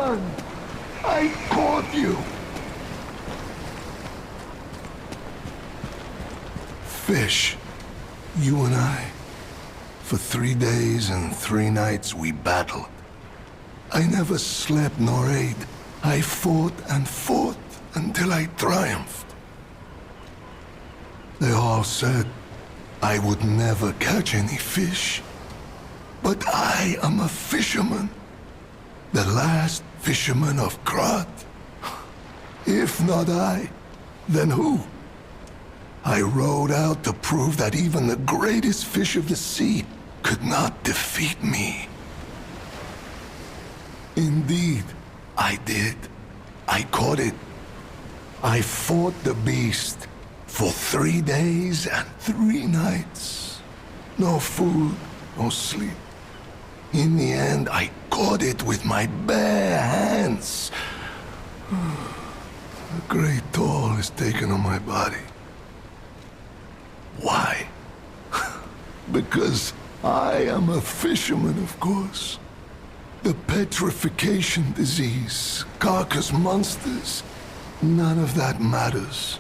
son! I caught you! Fish, you and I. For 3 days and 3 nights we battled. I never slept nor ate. I fought and fought until I triumphed. They all said I would never catch any fish. But I am a fisherman. The last fisherman of Krat. If not I, then who? I rowed out to prove that even the greatest fish of the sea could not defeat me. Indeed, I did. I caught it. I fought the beast for 3 days and 3 nights. No food, no sleep. In the end, I caught it with my bare hands. A great toll is taken on my body. Why? Because I am a fisherman, of course. The petrification disease, carcass monsters, none of that matters.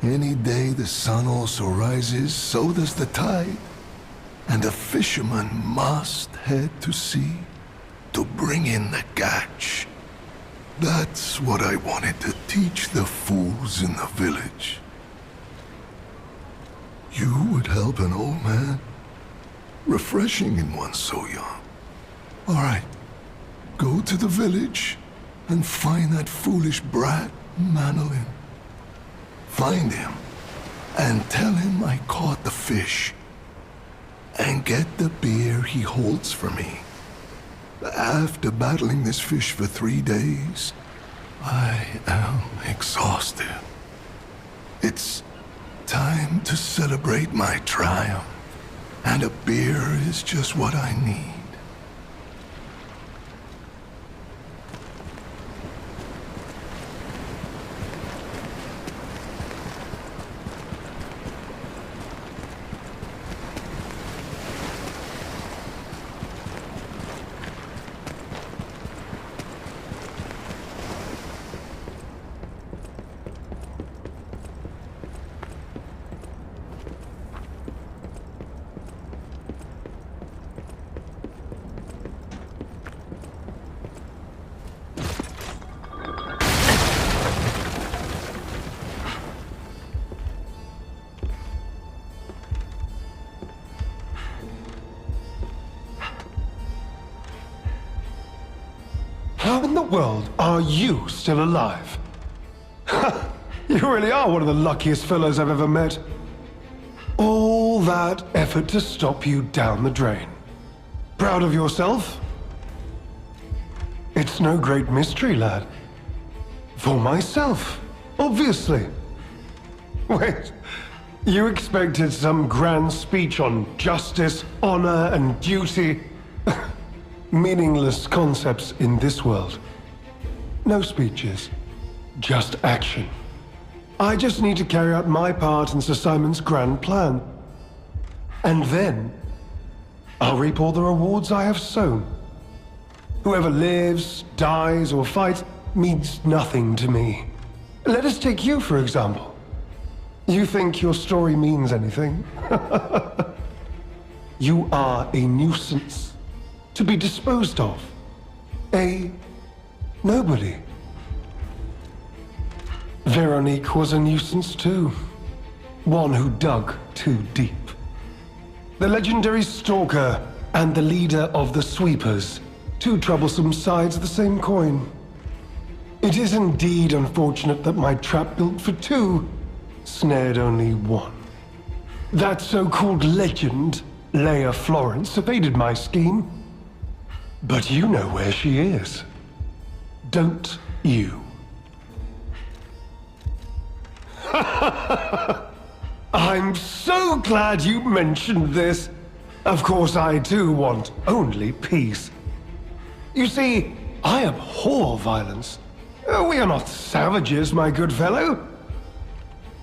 Any day the sun also rises, so does the tide. And a fisherman must head to sea to bring in the catch. That's what I wanted to teach the fools in the village. You would help an old man? Refreshing in one so young. All right, go to the village and find that foolish brat, Manolin. Find him and tell him I caught the fish. And get the beer he holds for me. After battling this fish for 3 days, I am exhausted. It's time to celebrate my triumph, and a beer is just what I need. How in the world are you still alive? You really are one of the luckiest fellows I've ever met. All that effort to stop you down the drain. Proud of yourself? It's no great mystery, lad. For myself, obviously. Wait, you expected some grand speech on justice, honor, and duty? Meaningless concepts in this world. No speeches, just action. I just need to carry out my part in Sir Simon's grand plan. And then, I'll reap all the rewards I have sown. Whoever lives, dies, or fights means nothing to me. Let us take you, for example. You think your story means anything? You are a nuisance. To be disposed of. A nobody. Veronique was a nuisance too. One who dug too deep. The legendary stalker and the leader of the sweepers. Two troublesome sides of the same coin. It is indeed unfortunate that my trap built for two snared only one. That so-called legend, Leia Florence, evaded my scheme. But you know where she is, don't you? I'm so glad you mentioned this. Of course, I too want only peace. You see, I abhor violence. We are not savages, my good fellow.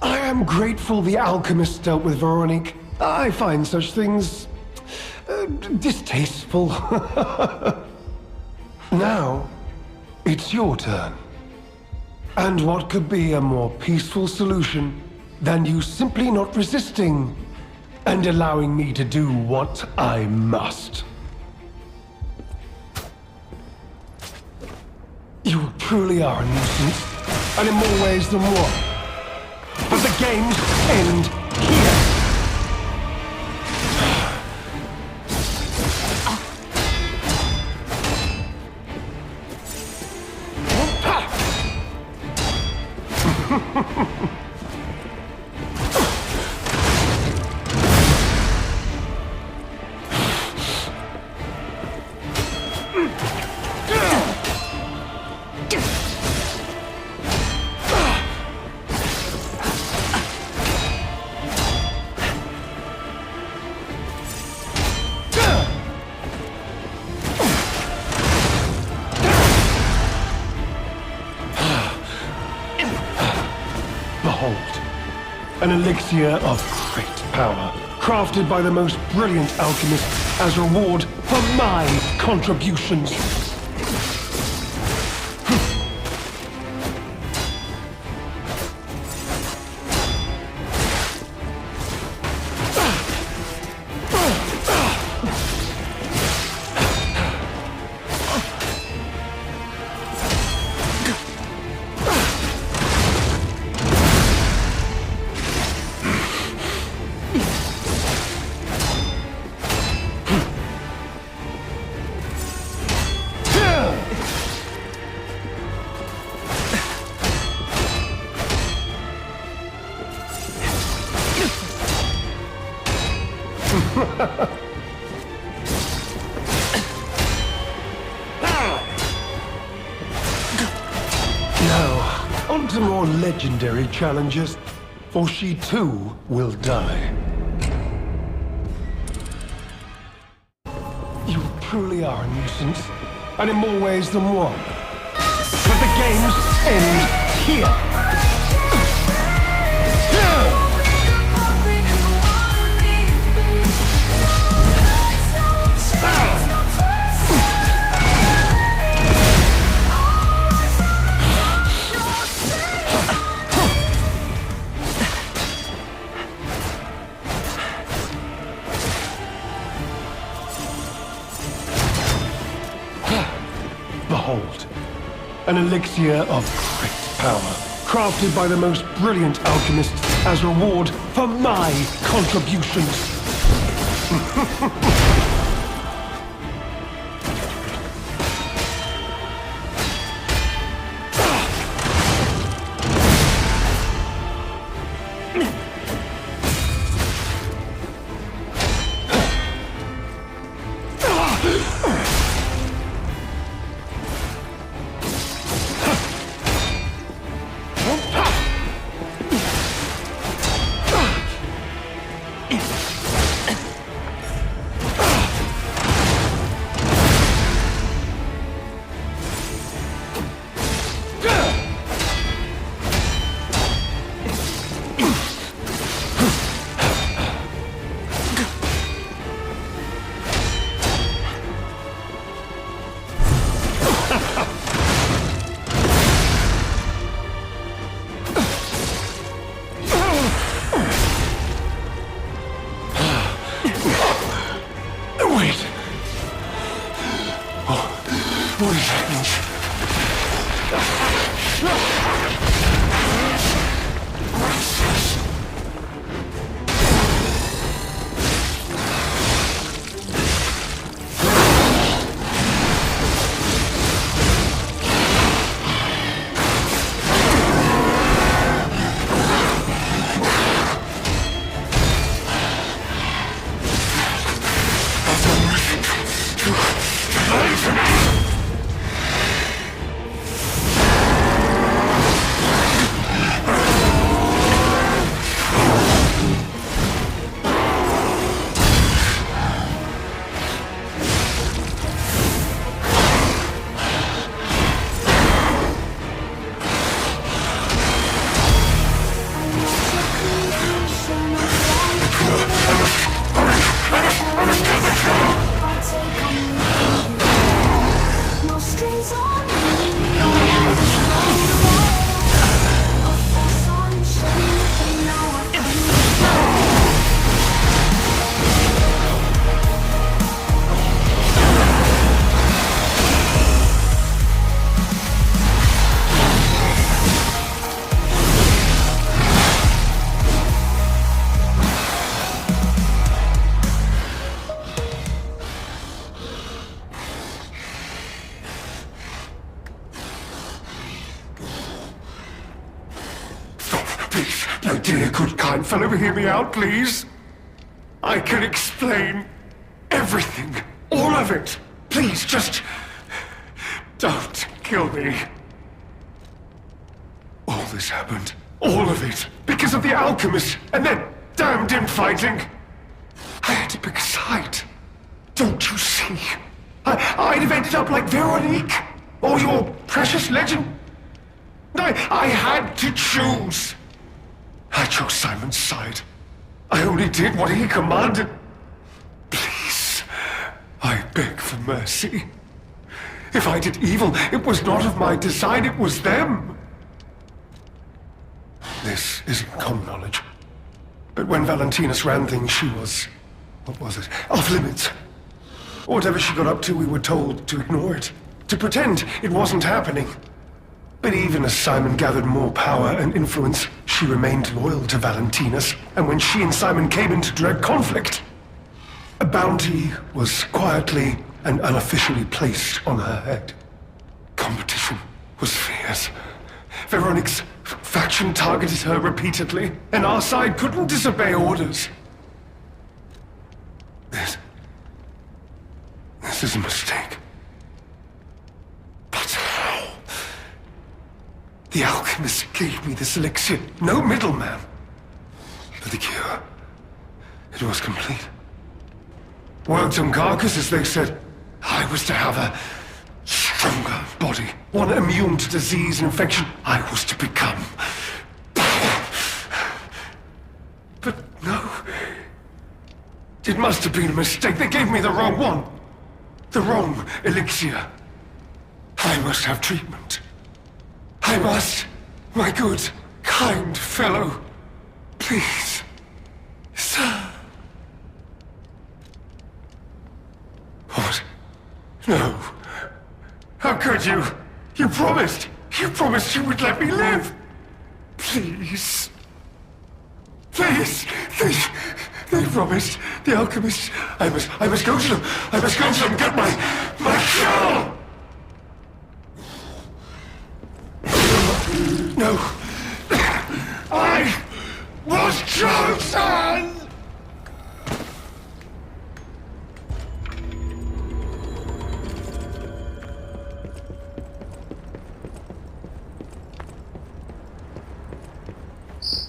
I am grateful the alchemist dealt with Veronique. I find such things distasteful. Now, It's your turn. And what could be a more peaceful solution than you simply not resisting and allowing me to do what I must? You truly are a nuisance, and in more ways than one. But the games end here. An elixir of great power, crafted by the most brilliant alchemist as reward for my contributions. Now, on to more legendary challenges, for she too will die. You truly are a nuisance, and in more ways than one. But the games end here. Behold, an elixir of great power, crafted by the most brilliant alchemist as reward for my contributions. fellow hear me out, please? I can explain everything. All of it. Please, just... don't kill me. All this happened. All of it. Because of the alchemist and their damned infighting. I had to pick a side. Don't you see? I'd have ended up like Veronique. Or your precious legend. I had to choose. I chose Simon's side. I only did what he commanded. Please, I beg for mercy. If I did evil, it was not of my design, it was them. This isn't common knowledge. But when Valentinus ran things, she was... what was it? Off limits. Whatever she got up to, we were told to ignore it. To pretend it wasn't happening. But even as Simon gathered more power and influence, she remained loyal to Valentinus. And when she and Simon came into direct conflict, a bounty was quietly and unofficially placed on her head. Competition was fierce. Veronique's faction targeted her repeatedly, and our side couldn't disobey orders. This is a mistake. But how? The alchemist gave me this elixir, no middleman. For the cure, it was complete. Worked on carcass, as they said. I was to have a stronger body, one immune to disease and infection. I was to become... But no. It must have been a mistake. They gave me the wrong one. The wrong elixir. I must have treatment. I must. My good, kind fellow. Please. Sir. What? No. How could you? You promised. You promised you would let me live. Please. Please. They promised. The alchemist. I must go to them. I must go to them and get my cure. No. I was chosen!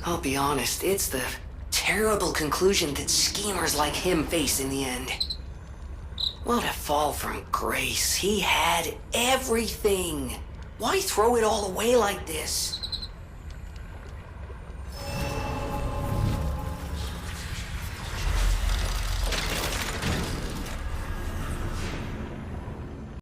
I'll be honest, it's the terrible conclusion that schemers like him face in the end. What a fall from grace. He had everything. Why throw it all away like this?